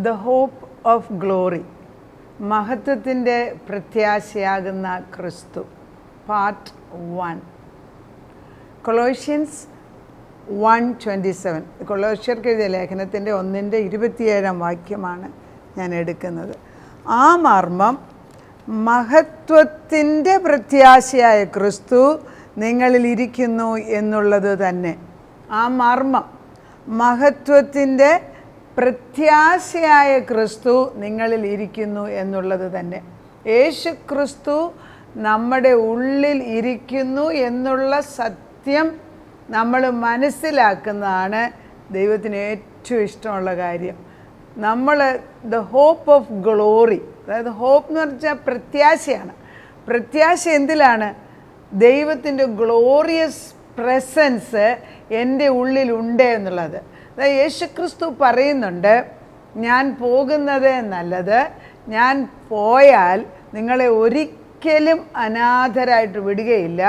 The hope of glory, മഹത്വത്തിൻ്റെ പ്രത്യാശയാകുന്ന ക്രിസ്തു, part 1. Colossians 1:27. കൊളോഷ്യർക്ക് എഴുതിയ ലേഖനത്തിൻ്റെ 1:27 വാക്യമാണ് ഞാൻ എടുക്കുന്നത്. ആ മർമ്മം, മഹത്വത്തിൻ്റെ പ്രത്യാശയായ ക്രിസ്തു നിങ്ങളിൽ ഇരിക്കുന്നു എന്നുള്ളത് തന്നെ. ആ മർമ്മം, മഹത്വത്തിൻ്റെ പ്രത്യാശയായ ക്രിസ്തു നിങ്ങളിൽ ഇരിക്കുന്നു എന്നുള്ളത് തന്നെ. യേശു ക്രിസ്തു നമ്മുടെ ഉള്ളിൽ ഇരിക്കുന്നു എന്നുള്ള സത്യം നമ്മൾ മനസ്സിലാക്കുന്നതാണ് ദൈവത്തിന് ഏറ്റവും ഇഷ്ടമുള്ള കാര്യം. നമ്മൾ ദ ഹോപ്പ് ഓഫ് ഗ്ലോറി, അതായത് ഹോപ്പ് എന്ന് പറഞ്ഞാൽ പ്രത്യാശയാണ്. പ്രത്യാശ എന്തിലാണ്? ദൈവത്തിൻ്റെ ഗ്ലോറിയസ് പ്രസൻസ് എൻ്റെ ഉള്ളിലുണ്ട് എന്നുള്ളത്. അതായത് യേശുക്രിസ്തു പറയുന്നുണ്ട്, ഞാൻ പോകുന്നത് നല്ലത്, ഞാൻ പോയാൽ നിങ്ങളെ ഒരിക്കലും അനാഥരായിട്ട് വിടുകയില്ല.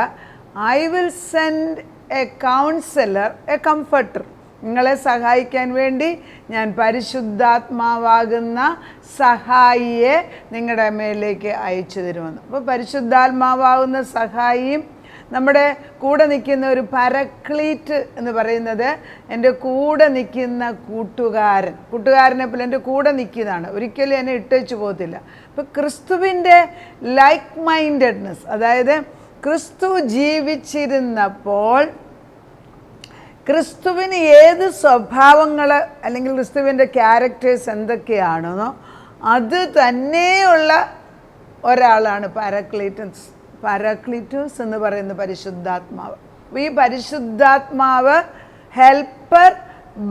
I will send a counsellor, a comforter. നിങ്ങളെ സഹായിക്കാൻ വേണ്ടി ഞാൻ പരിശുദ്ധാത്മാവാകുന്ന സഹായിയെ നിങ്ങളുടെ മേലേക്ക് അയച്ചു തരുമെന്ന്. അപ്പോൾ പരിശുദ്ധാത്മാവാകുന്ന സഹായിയും നമ്മുടെ കൂടെ നിൽക്കുന്ന ഒരു പാരക്ലീറ്റ് എന്ന് പറയുന്നത് എൻ്റെ കൂടെ നിൽക്കുന്ന കൂട്ടുകാരനെ പോലെ എൻ്റെ കൂടെ നിൽക്കുന്നതാണ്. ഒരിക്കലും എന്നെ ഇട്ടേച്ചു പോകത്തില്ല. അപ്പോൾ ക്രിസ്തുവിൻ്റെ ലൈക്ക് മൈൻഡഡ്നെസ്, അതായത് ക്രിസ്തു ജീവിച്ചിരുന്നപ്പോൾ ക്രിസ്തുവിന് ഏത് സ്വഭാവങ്ങൾ അല്ലെങ്കിൽ ക്രിസ്തുവിൻ്റെ ക്യാരക്ടേഴ്സ് എന്തൊക്കെയാണെന്നോ അത് തന്നെയുള്ള ഒരാളാണ് പാരാക്ലീറ്റോസ് എന്ന് പറയുന്ന പരിശുദ്ധാത്മാവ്. ഈ പരിശുദ്ധാത്മാവ് ഹെൽപ്പർ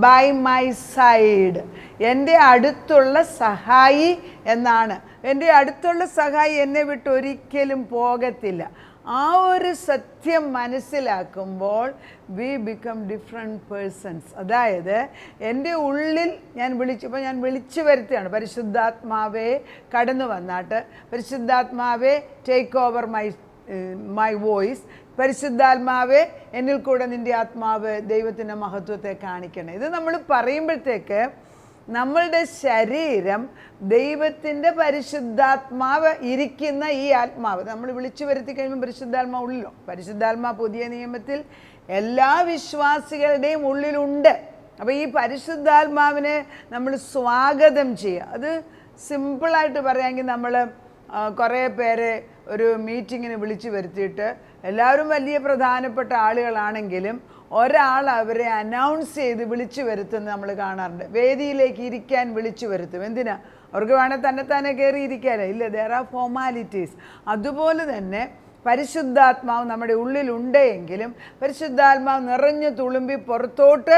ബൈ മൈ സൈഡ്, എൻ്റെ അടുത്തുള്ള സഹായി എന്നാണ്. എൻ്റെ അടുത്തുള്ള സഹായി എന്നെ വിട്ട് ഒരിക്കലും പോകത്തില്ല. ആ ഒരു സത്യം മനസ്സിലാക്കുമ്പോൾ വി ബിക്കം ഡിഫറെൻറ്റ് പേഴ്സൺസ്. അതായത് എൻ്റെ ഉള്ളിൽ ഞാൻ വിളിച്ചു വരുത്തുകയാണ്, പരിശുദ്ധാത്മാവേ കടന്നു വന്നാട്ട്, പരിശുദ്ധാത്മാവേ ടേക്ക് ഓവർ മൈ വോയിസ്, പരിശുദ്ധാത്മാവേ എന്നിൽ കൂടെ നിൻ്റെ ആത്മാവ് ദൈവത്തിൻ്റെ മഹത്വത്തെ കാണിക്കണം. ഇത് നമ്മൾ പറയുമ്പോഴത്തേക്ക് നമ്മളുടെ ശരീരം ദൈവത്തിൻ്റെ പരിശുദ്ധാത്മാവ് ഇരിക്കുന്ന ഈ ആത്മാവ് നമ്മൾ വിളിച്ചു വരുത്തി കഴിയുമ്പോൾ പരിശുദ്ധാത്മാവ് ഉള്ളിലോ, പരിശുദ്ധാത്മാവ് പുതിയ നിയമത്തിൽ എല്ലാ വിശ്വാസികളുടെയും ഉള്ളിലുണ്ട്. അപ്പോൾ ഈ പരിശുദ്ധാത്മാവിനെ നമ്മൾ സ്വാഗതം ചെയ്യുക. അത് സിമ്പിളായിട്ട് പറയാമെങ്കിൽ നമ്മൾ കുറേ പേരെ ഒരു മീറ്റിങ്ങിന് വിളിച്ചു വരുത്തിയിട്ട് എല്ലാവരും വലിയ പ്രധാനപ്പെട്ട ആളുകളാണെങ്കിലും ഒരാൾ അവരെ അനൗൺസ് ചെയ്ത് വിളിച്ചു വരുത്തുന്നത് നമ്മൾ കാണാറുണ്ട്. വേദിയിലേക്ക് ഇരിക്കാൻ വിളിച്ചു വരുത്തും. എന്തിനാ? അവർക്ക് വേണേൽ തന്നെ കയറി ഇരിക്കാനോ? ഇല്ല, ദെയർ ആർ ഫോർമാലിറ്റീസ്. അതുപോലെ തന്നെ പരിശുദ്ധാത്മാവ് നമ്മുടെ ഉള്ളിലുണ്ട് എങ്കിലും പരിശുദ്ധാത്മാവ് നിറഞ്ഞു തുളുമ്പി പുറത്തോട്ട്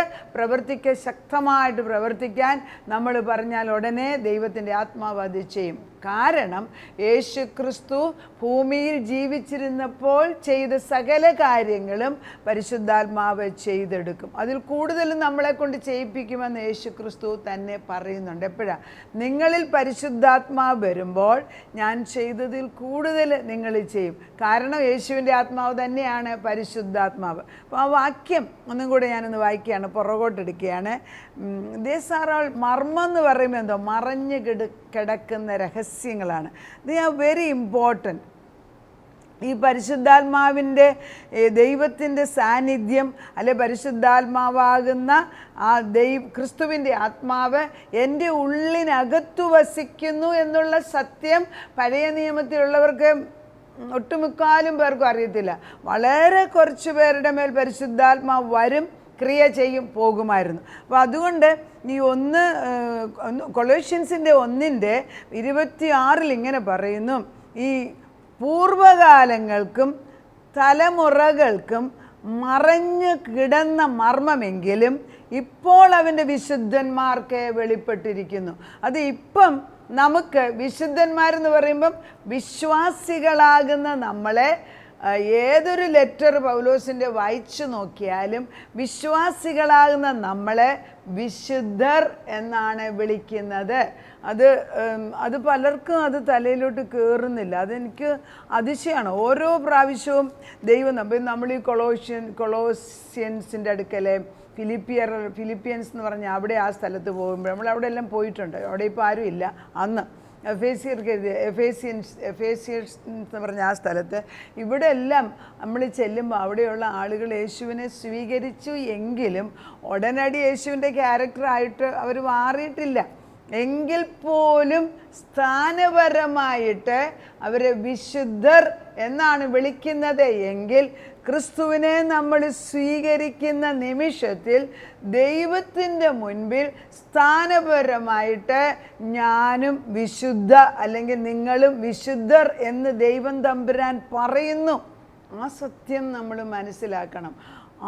ശക്തമായിട്ട് പ്രവർത്തിക്കാൻ നമ്മൾ പറഞ്ഞാൽ ഉടനെ ദൈവത്തിൻ്റെ ആത്മാവ് അത് ചെയ്യും. കാരണം യേശു ക്രിസ്തു ഭൂമിയിൽ ജീവിച്ചിരുന്നപ്പോൾ ചെയ്ത സകല കാര്യങ്ങളും പരിശുദ്ധാത്മാവ് ചെയ്തെടുക്കും. അതിൽ കൂടുതലും നമ്മളെ കൊണ്ട് ചെയ്യിപ്പിക്കുമെന്ന് യേശു ക്രിസ്തു തന്നെ പറയുന്നുണ്ട്. എപ്പോഴാണ്? നിങ്ങളിൽ പരിശുദ്ധാത്മാവ് വരുമ്പോൾ ഞാൻ ചെയ്തതിൽ കൂടുതൽ നിങ്ങൾ ചെയ്യും. കാരണം യേശുവിൻ്റെ ആത്മാവ് തന്നെയാണ് പരിശുദ്ധാത്മാവ്. അപ്പോൾ ആ വാക്യം ഒന്നും കൂടെ ഞാനൊന്ന് വായിക്കുകയാണ്, പുറകോട്ടെടുക്കുകയാണ്. ദീസ് ആർ ഓൾ, മർമ്മം എന്ന് പറയുമ്പോൾ എന്തോ മറഞ്ഞു കിടക്കുന്ന രഹസ്യങ്ങളാണ്. They are very important. ഈ പരിശുദ്ധാത്മാവിൻ്റെ ദൈവത്തിൻ്റെ സാന്നിധ്യം അല്ലെ പരിശുദ്ധാത്മാവാകുന്ന ആ ക്രിസ്തുവിൻ്റെ ആത്മാവ് എൻ്റെ ഉള്ളിനകത്തു വസിക്കുന്നു എന്നുള്ള സത്യം പഴയ നിയമത്തിലുള്ളവർക്ക് ഒട്ടുമുക്കാലും പേർക്കും അറിയത്തില്ല. വളരെ കുറച്ച് പേരുടെ മേൽ പരിശുദ്ധാത്മാവ് വരും, ക്രിയ ചെയ്യും, പോകുമായിരുന്നു. അപ്പോൾ അതുകൊണ്ട് ഈ കൊളോഷ്യൻസിൻ്റെ 1:26 ഇങ്ങനെ പറയുന്നു, ഈ പൂർവകാലങ്ങൾക്കും തലമുറകൾക്കും മറഞ്ഞു കിടന്ന മർമ്മമെങ്കിലും ഇപ്പോൾ അവൻ്റെ വിശുദ്ധന്മാർക്ക് വെളിപ്പെട്ടിരിക്കുന്നു. അത് ഇപ്പം നമുക്ക് വിശുദ്ധന്മാരെന്ന് പറയുമ്പം വിശ്വാസികളാകുന്ന നമ്മളെ ഏതൊരു ലെറ്റർ പൗലോസിൻ്റെ വായിച്ചു നോക്കിയാലും വിശ്വാസികളാകുന്ന നമ്മളെ വിശുദ്ധർ എന്നാണ് വിളിക്കുന്നത്. അത് പലർക്കും അത് തലയിലോട്ട് കയറുന്നില്ല. അതെനിക്ക് അതിശയമാണ്. ഓരോ പ്രാവശ്യവും ദൈവം നമ്മൾ ഈ കൊളോഷ്യൻസിൻ്റെ അടുക്കലെ ഫിലിപ്പിയൻസ് എന്ന് പറഞ്ഞാൽ അവിടെ ആ സ്ഥലത്ത് പോകുമ്പോൾ നമ്മൾ അവിടെ എല്ലാം പോയിട്ടുണ്ട്. അവിടെ ഇപ്പോൾ ആരും ഇല്ല. അന്ന് എഫേസിയൻസ് എന്ന് പറഞ്ഞ ആ സ്ഥലത്ത് ഇവിടെ എല്ലാം നമ്മൾ ചെല്ലുമ്പോൾ അവിടെയുള്ള ആളുകൾ യേശുവിനെ സ്വീകരിച്ചു എങ്കിലും ഉടനടി യേശുവിൻ്റെ ക്യാരക്ടറായിട്ട് അവർ മാറിയിട്ടില്ല. എങ്കിൽ പോലും സ്ഥാനപരമായിട്ട് അവരെ വിശുദ്ധർ എന്നാണ് വിളിക്കുന്നത്. എങ്കിൽ ക്രിസ്തുവിനെ നമ്മൾ സ്വീകരിക്കുന്ന നിമിഷത്തിൽ ദൈവത്തിൻ്റെ മുൻപിൽ സ്ഥാനപരമായിട്ട് ഞാനും വിശുദ്ധ അല്ലെങ്കിൽ നിങ്ങളും വിശുദ്ധർ എന്ന് ദൈവം തമ്പുരാൻ പറയുന്നു. ആ സത്യം നമ്മൾ മനസ്സിലാക്കണം.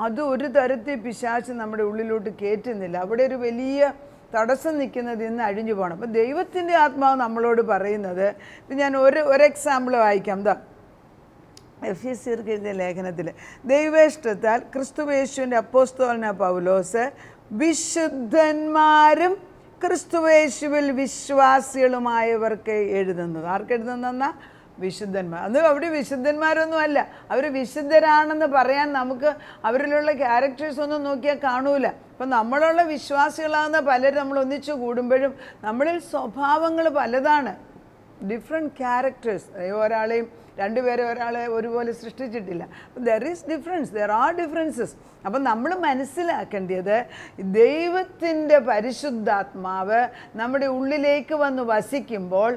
അത് ഒരു തരത്തിൽ പിശാച് നമ്മുടെ ഉള്ളിലോട്ട് കയറ്റുന്നില്ല. അവിടെ ഒരു വലിയ തടസ്സം നിൽക്കുന്നത് ഇന്ന് അഴിഞ്ഞു പോകണം. അപ്പം ദൈവത്തിൻ്റെ ആത്മാവ് നമ്മളോട് പറയുന്നത്, ഇപ്പം ഞാൻ ഒരു എക്സാമ്പിൾ വായിക്കാം. എന്താ എഫേസ്യർക്ക് എഴുതിയ ലേഖനത്തിൽ, ദൈവേഷ്ടത്താൽ ക്രിസ്തുവേശുവിൻ്റെ അപ്പോസ്തലനായ പൗലോസ് വിശുദ്ധന്മാരും ക്രിസ്തുവേശുവിൽ വിശ്വാസികളുമായവർക്ക് എഴുതുന്നത്. ആർക്ക് എഴുതുന്നതെന്നാ? വിശുദ്ധന്മാർ. അത് അവിടെ വിശുദ്ധന്മാരൊന്നുമല്ല. അവർ വിശുദ്ധരാണെന്ന് പറയാൻ നമുക്ക് അവരിലുള്ള ക്യാരക്ടേഴ്സ് ഒന്നും നോക്കിയാൽ കാണൂല. അപ്പം നമ്മളുള്ള വിശ്വാസികളാകുന്ന പലരും നമ്മൾ ഒന്നിച്ചു കൂടുമ്പോഴും നമ്മളിൽ സ്വഭാവങ്ങൾ പലതാണ്, ഡിഫറെൻറ്റ് ക്യാരക്ടേഴ്സ്. ഒരാളെയും രണ്ടുപേരെ ഒരാളെ ഒരുപോലെ സൃഷ്ടിച്ചിട്ടില്ല. There is difference, there are differences. അപ്പം നമ്മൾ മനസ്സിലാക്കേണ്ടത് ദൈവത്തിൻ്റെ പരിശുദ്ധാത്മാവ് നമ്മുടെ ഉള്ളിലേക്ക് വന്ന് വസിക്കുമ്പോൾ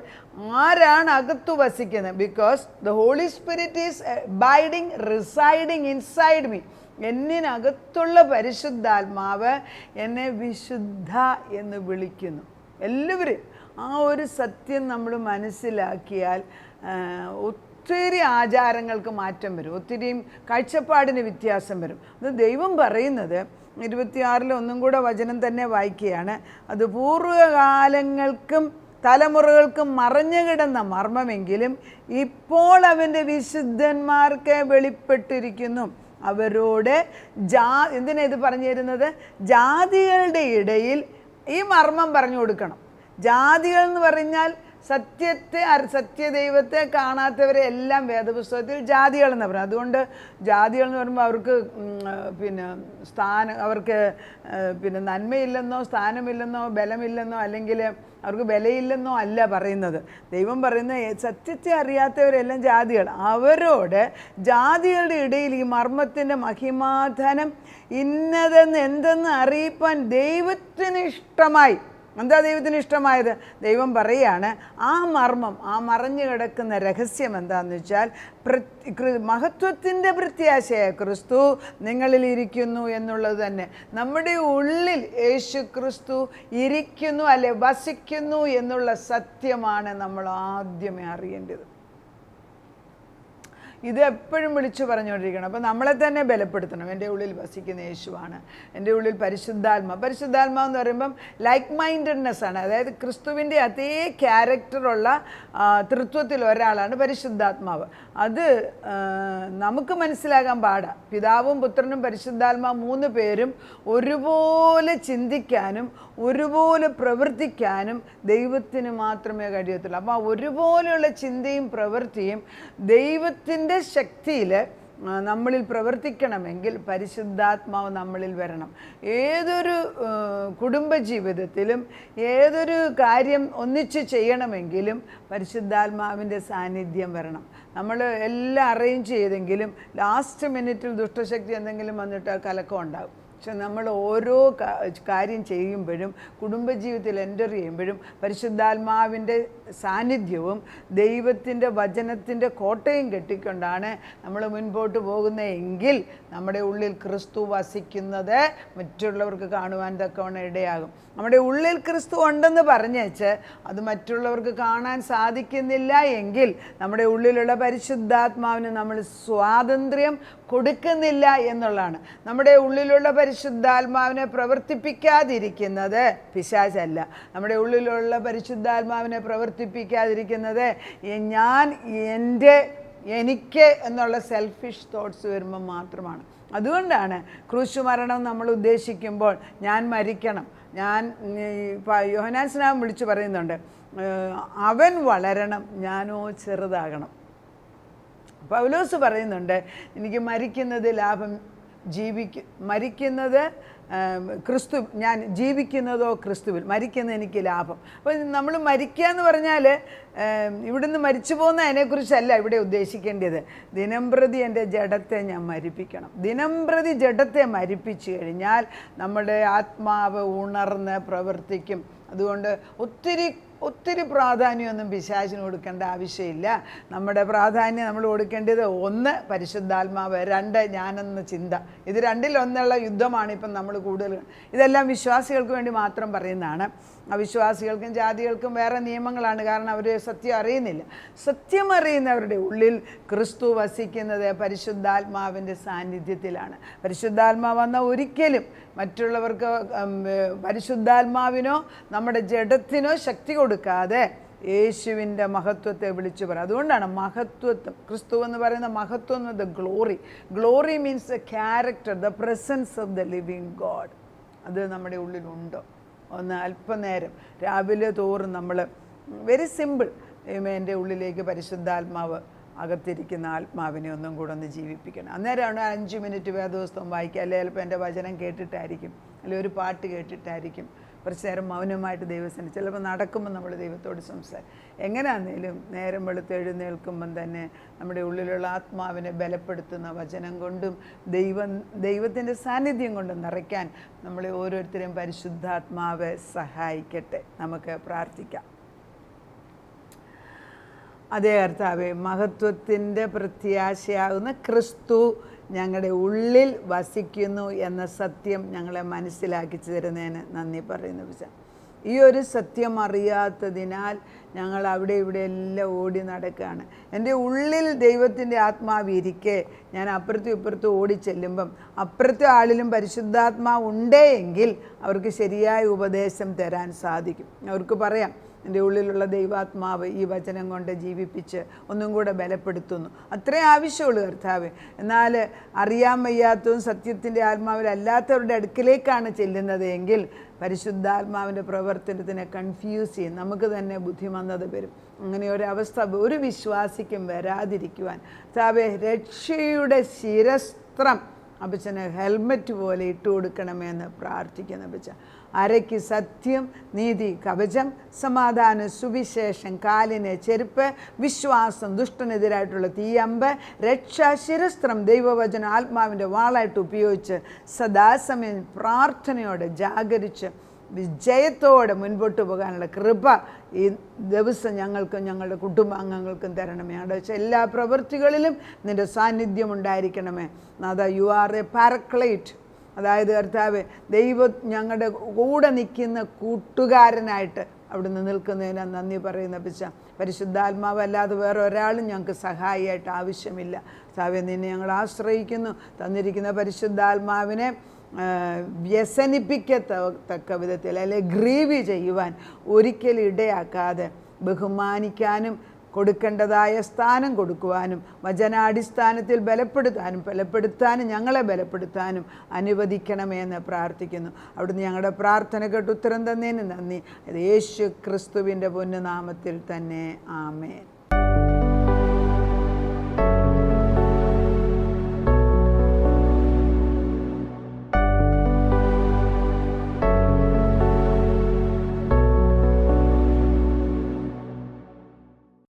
ആരാണ് അകത്തു വസിക്കുന്നത്? Because the holy spirit is abiding, residing inside me. എന്നിനകത്തുള്ള പരിശുദ്ധാത്മാവ് എന്നെ വിശുദ്ധ എന്ന് വിളിക്കുന്നു. എല്ലാവരും ആ ഒരു സത്യം നമ്മൾ മനസ്സിലാക്കിയാൽ ഒത്തിരി ആചാരങ്ങൾക്ക് മാറ്റം വരും, ഒത്തിരിയും കാഴ്ചപ്പാടിന് വ്യത്യാസം വരും. അത് ദൈവം പറയുന്നത് 26 ഒന്നും കൂടെ വചനം തന്നെ വായിക്കുകയാണ്. അത് പൂർവ്വകാലങ്ങൾക്കും തലമുറകൾക്കും മറഞ്ഞു കിടന്ന മർമ്മമെങ്കിലും ഇപ്പോൾ അവൻ്റെ വിശുദ്ധന്മാർക്ക് വെളിപ്പെട്ടിരിക്കുന്നു. അവരോട് എന്തിനാ ഇത് പറഞ്ഞു തരുന്നത്? ജാതികളുടെ ഇടയിൽ ഈ മർമ്മം പറഞ്ഞു കൊടുക്കണം. ജാതികൾ എന്ന് പറഞ്ഞാൽ സത്യദൈവത്തെ കാണാത്തവരെ എല്ലാം വേദപുസ്തകത്തിൽ ജാതികൾ എന്ന് പറയും. അതുകൊണ്ട് ജാതികൾ എന്ന് പറയുമ്പോൾ അവർക്ക് അവർക്ക് നന്മയില്ലെന്നോ സ്ഥാനമില്ലെന്നോ ബലമില്ലെന്നോ അല്ലെങ്കിൽ അവർക്ക് വിലയില്ലെന്നോ അല്ല പറയുന്നത്. ദൈവം പറയുന്ന സത്യത്തെ അറിയാത്തവരെല്ലാം ജാതികൾ. അവരോട് ജാതികളുടെ ഇടയിൽ ഈ മർമ്മത്തിൻ്റെ മഹിമാധനം ഇന്നതെന്ന് എന്തെന്ന് അറിയിപ്പാൻ ദൈവത്തിന് ഇഷ്ടമായി. എന്താ ദൈവത്തിന് ഇഷ്ടമായത്? ദൈവം പറയുകയാണ് ആ മർമ്മം, ആ മറഞ്ഞു കിടക്കുന്ന രഹസ്യം എന്താണെന്ന് വെച്ചാൽ മഹത്വത്തിൻ്റെ പ്രത്യാശയായ ക്രിസ്തു നിങ്ങളിൽ ഇരിക്കുന്നു എന്നുള്ളത് തന്നെ. നമ്മുടെ ഉള്ളിൽ യേശു ക്രിസ്തു ഇരിക്കുന്നു, അല്ലെ വസിക്കുന്നു എന്നുള്ള സത്യമാണ് നമ്മൾ ആദ്യമേ അറിയേണ്ടത്. ഇത് എപ്പോഴും വിളിച്ചു പറഞ്ഞുകൊണ്ടിരിക്കണം. അപ്പോൾ നമ്മളെ തന്നെ ബലപ്പെടുത്തണം. എൻ്റെ ഉള്ളിൽ വസിക്കുന്ന യേശുവാണ്, എൻ്റെ ഉള്ളിൽ പരിശുദ്ധാത്മാവ് എന്ന് പറയുമ്പം ലൈക്ക് മൈൻഡഡ്നെസ് ആണ്. അതായത് ക്രിസ്തുവിൻ്റെ അതേ ക്യാരക്ടറുള്ള തൃത്വത്തിൽ ഒരാളാണ് പരിശുദ്ധാത്മാവ്. അത് നമുക്ക് മനസ്സിലാകാൻ പാടാം. പിതാവും പുത്രനും പരിശുദ്ധാത്മാവ് 3 പേരും ഒരുപോലെ ചിന്തിക്കാനും ഒരുപോലെ പ്രവർത്തിക്കാനും ദൈവത്തിന് മാത്രമേ കഴിയത്തുള്ളൂ. അപ്പോൾ ഒരുപോലെയുള്ള ചിന്തയും പ്രവൃത്തിയും ദൈവത്തിൻ്റെ ശക്തിയിൽ നമ്മളിൽ പ്രവർത്തിക്കണമെങ്കിൽ പരിശുദ്ധാത്മാവ് നമ്മളിൽ വരണം. ഏതൊരു കുടുംബജീവിതത്തിലും ഏതൊരു കാര്യം ഒന്നിച്ച് ചെയ്യണമെങ്കിലും പരിശുദ്ധാത്മാവിൻ്റെ സാന്നിധ്യം വരണം. നമ്മൾ എല്ലാം അറേഞ്ച് ചെയ്തെങ്കിലും ലാസ്റ്റ് മിനിറ്റിൽ ദുഷ്ടശക്തി എന്തെങ്കിലും വന്നിട്ട് കലക്കം ഉണ്ടാകും. പക്ഷെ നമ്മൾ ഓരോ കാര്യം ചെയ്യുമ്പോഴും കുടുംബജീവിതത്തിൽ എൻ്റർ ചെയ്യുമ്പോഴും പരിശുദ്ധാത്മാവിൻ്റെ സാന്നിധ്യവും ദൈവത്തിൻ്റെ വചനത്തിൻ്റെ കോട്ടയും കെട്ടിക്കൊണ്ടാണ് നമ്മൾ മുൻപോട്ട് പോകുന്നതെങ്കിൽ നമ്മുടെ ഉള്ളിൽ ക്രിസ്തു വസിക്കുന്നത് മറ്റുള്ളവർക്ക് കാണുവാൻ തക്കവണ്ണം ഇടയാകും. നമ്മുടെ ഉള്ളിൽ ക്രിസ്തു ഉണ്ടെന്ന് പറഞ്ഞേച്ച് അത് മറ്റുള്ളവർക്ക് കാണാൻ സാധിക്കുന്നില്ല എങ്കിൽ നമ്മുടെ ഉള്ളിലുള്ള പരിശുദ്ധാത്മാവിന് നമ്മൾ സ്വാതന്ത്ര്യം കൊടുക്കുന്നില്ല എന്നുള്ളതാണ്. നമ്മുടെ ഉള്ളിലുള്ള പരിശുദ്ധാത്മാവിനെ പ്രവർത്തിപ്പിക്കാതിരിക്കുന്നത് പിശാചല്ല. നമ്മുടെ ഉള്ളിലുള്ള പരിശുദ്ധാത്മാവിനെ പ്രവർത്തിപ്പിക്കാതിരിക്കുന്നത് എനിക്ക് എന്നുള്ള സെൽഫിഷ് തോട്ട്സ് വരുമ്പോൾ മാത്രമാണ്. അതുകൊണ്ടാണ് ക്രൂശ് മരണം നമ്മൾ ഉദ്ദേശിക്കുമ്പോൾ ഞാൻ മരിക്കണം. യോഹന്നാൻ സ്നാപകൻ വിളിച്ചു പറയുന്നുണ്ട്, അവൻ വളരണം, ഞാനോ ചെറുതാകണം. പൗലോസ് പറയുന്നുണ്ട്, എനിക്ക് മരിക്കുന്നത് ലാഭം, മരിക്കുന്നത് ക്രിസ്തു, ഞാൻ ജീവിക്കുന്നതോ ക്രിസ്തുവിൽ, മരിക്കുന്ന എനിക്ക് ലാഭം. അപ്പോൾ നമ്മൾ മരിക്കുക എന്ന് പറഞ്ഞാൽ ഇവിടുന്ന് മരിച്ചു പോകുന്ന അതിനെക്കുറിച്ചല്ല ഇവിടെ ഉദ്ദേശിക്കേണ്ടത്. ദിനംപ്രതി എൻ്റെ ജഡത്തെ ഞാൻ മരിപ്പിക്കണം. ദിനംപ്രതി ജഡത്തെ മരിപ്പിച്ചു കഴിഞ്ഞാൽ നമ്മുടെ ആത്മാവ് ഉണർന്ന് പ്രവർത്തിക്കും. അതുകൊണ്ട് ഒത്തിരി പ്രാധാന്യമൊന്നും പിശാചിന് കൊടുക്കേണ്ട ആവശ്യമില്ല. നമ്മുടെ പ്രാധാന്യം നമ്മൾ കൊടുക്കേണ്ടത് 1 പരിശുദ്ധാത്മാവ്, 2 ഞാനെന്ന ചിന്ത. ഇത് 2-1 യുദ്ധമാണ് ഇപ്പം നമ്മൾ കൂടുതൽ. ഇതെല്ലാം വിശ്വാസികൾക്ക് വേണ്ടി മാത്രം പറയുന്നതാണ്. അവിശ്വാസികൾക്കും ജാതികൾക്കും വേറെ നിയമങ്ങളാണ്. കാരണം അവർ സത്യം അറിയുന്നില്ല. സത്യം അറിയുന്നവരുടെ ഉള്ളിൽ ക്രിസ്തു വസിക്കുന്നത് പരിശുദ്ധാത്മാവിൻ്റെ സാന്നിധ്യത്തിലാണ്. പരിശുദ്ധാത്മാവ് വന്നാൽ ഒരിക്കലും മറ്റുള്ളവർക്ക് പരിശുദ്ധാത്മാവിനോ നമ്മുടെ ജഡത്തിനോ ശക്തി കൊടുക്കാതെ യേശുവിൻ്റെ മഹത്വത്തെ വിളിച്ചു പറയും. അതുകൊണ്ടാണ് മഹത്വത്വം, ക്രിസ്തു എന്ന് പറയുന്ന മഹത്വം എന്നത് glory means the character, the presence of the living God. അത് നമ്മുടെ ഉള്ളിലുണ്ടോ? ഒന്ന് അല്പനേരം രാവിലെ തോറും നമ്മൾ വെരി സിമ്പിൾ, എൻ്റെ ഉള്ളിലേക്ക് പരിശുദ്ധാത്മാവ്, അകത്തിരിക്കുന്ന ആത്മാവിനെ ഒന്നും കൂടെ ഒന്ന് ജീവിപ്പിക്കണം. അന്നേരമാണ് 5 മിനിറ്റ് വേദപുസ്തകം വായിക്കുക, അല്ലെങ്കിൽ ചിലപ്പോൾ എൻ്റെ വചനം കേട്ടിട്ടായിരിക്കും, അല്ലെങ്കിൽ ഒരു പാട്ട് കേട്ടിട്ടായിരിക്കും, കുറച്ച് നേരം മൗനമായിട്ട് ദൈവസേന, ചിലപ്പോൾ നടക്കുമ്പോൾ നമ്മൾ ദൈവത്തോട് എങ്ങനെയാണെങ്കിലും നേരം വെളുത്ത് എഴുന്നേൽക്കുമ്പം തന്നെ നമ്മുടെ ഉള്ളിലുള്ള ആത്മാവിനെ ബലപ്പെടുത്തുന്ന വചനം കൊണ്ടും ദൈവത്തിൻ്റെ സാന്നിധ്യം കൊണ്ടും നിറയ്ക്കാൻ നമ്മളെ ഓരോരുത്തരെയും പരിശുദ്ധാത്മാവ് സഹായിക്കട്ടെ. നമുക്ക് പ്രാർത്ഥിക്കാം. അതേ കർത്താവേ, മഹത്വത്തിൻ്റെ പ്രത്യാശയാകുന്ന ക്രിസ്തു ഞങ്ങളുടെ ഉള്ളിൽ വസിക്കുന്നു എന്ന സത്യം ഞങ്ങളെ മനസ്സിലാക്കി തരുന്നതിന് നന്ദി പറയുന്നു. ഈ ഒരു സത്യം അറിയാത്തതിനാൽ ഞങ്ങൾ അവിടെ ഇവിടെ എല്ലാം ഓടി നടക്കുകയാണ്. എൻ്റെ ഉള്ളിൽ ദൈവത്തിൻ്റെ ആത്മാവിരിക്കെ ഞാൻ അപ്പുറത്തും ഇപ്പുറത്തും ഓടി ചെല്ലുമ്പം അപ്പുറത്തെ ആളിലും പരിശുദ്ധാത്മാവ് ഉണ്ടേ എങ്കിൽ അവർക്ക് ശരിയായ ഉപദേശം തരാൻ സാധിക്കും. അവർക്ക് പറയാം, എൻ്റെ ഉള്ളിലുള്ള ദൈവാത്മാവ് ഈ വചനം കൊണ്ട് ജീവിപ്പിച്ച് ഒന്നും കൂടെ ബലപ്പെടുത്തുന്നു. അത്രേ ആവശ്യമുള്ളൂ കർത്താവ്. എന്നാൽ അറിയാൻ വയ്യാത്തതും സത്യത്തിൻ്റെ ആത്മാവിലല്ലാത്തവരുടെ അടുക്കിലേക്കാണ് ചെല്ലുന്നത് എങ്കിൽ പരിശുദ്ധാത്മാവിൻ്റെ പ്രവർത്തനത്തിനെ കൺഫ്യൂസ് ചെയ്യും, നമുക്ക് തന്നെ ബുദ്ധിമന്ദത വരും. അങ്ങനെ ഒരവസ്ഥ ഒരു വിശ്വാസിക്കും വരാതിരിക്കുവാൻ കർത്താവേ, രക്ഷയുടെ ശിരസ്ത്രം അപ്പച്ചന് ഹെൽമെറ്റ് പോലെ ഇട്ട് കൊടുക്കണമെന്ന് പ്രാർത്ഥിക്കുന്ന അപ്പച്ച. അരയ്ക്ക് സത്യം, നീതി കവചം, സമാധാനം, സുവിശേഷം കാലിന് ചെരുപ്പ്, വിശ്വാസം ദുഷ്ടനെതിരായിട്ടുള്ള തീയമ്പ്, രക്ഷാ ശിരസ്ത്രം ദൈവവചന ആത്മാവിൻ്റെ വാളായിട്ട് ഉപയോഗിച്ച് സദാസമയം പ്രാർത്ഥനയോടെ ജാഗരിച്ച് വിജയത്തോടെ മുൻപോട്ട് പോകാനുള്ള കൃപ ഈ ദിവസം ഞങ്ങൾക്കും ഞങ്ങളുടെ കുടുംബാംഗങ്ങൾക്കും തരണമേ. ഞങ്ങളുടെ എല്ലാ പ്രവൃത്തികളിലും നിൻ്റെ സാന്നിധ്യം ഉണ്ടായിരിക്കണമേ. നാഥ, യു ആർ എ പാരക്ലൈറ്റ്. അതായത് കർത്താവ്, ദൈവം ഞങ്ങളുടെ കൂടെ നിൽക്കുന്ന കൂട്ടുകാരനായിട്ട് അവിടുന്ന് നിൽക്കുന്നതിന് നന്ദി പറയുന്ന പിച്ച. പരിശുദ്ധാത്മാവ് അല്ലാതെ വേറെ ഒരാളും ഞങ്ങൾക്ക് സഹായിയായിട്ട് ആവശ്യമില്ല. കർത്താവേ, നിന്നെ ഞങ്ങൾ ആശ്രയിക്കുന്നു. തന്നിരിക്കുന്ന പരിശുദ്ധാത്മാവിനെ വ്യസനിപ്പിക്കത്തക്ക വിധത്തിൽ അല്ലെങ്കിൽ ഗ്രീവ് ചെയ്യുവാൻ ഒരിക്കലും ഇടയാക്കാതെ ബഹുമാനിക്കാനും കൊടുക്കേണ്ടതായ സ്ഥാനം കൊടുക്കുവാനും വചനാടിസ്ഥാനത്തിൽ ബലപ്പെടുത്താനും ഞങ്ങളെ ബലപ്പെടുത്താനും അനുവദിക്കണമെന്ന് പ്രാർത്ഥിക്കുന്നു. അവിടുന്ന് ഞങ്ങളുടെ പ്രാർത്ഥന കേട്ട് ഉത്തരം തന്നതിന് നന്ദി. യേശു ക്രിസ്തുവിൻ്റെ പൊന്നുനാമത്തിൽ തന്നെ, ആമേൻ.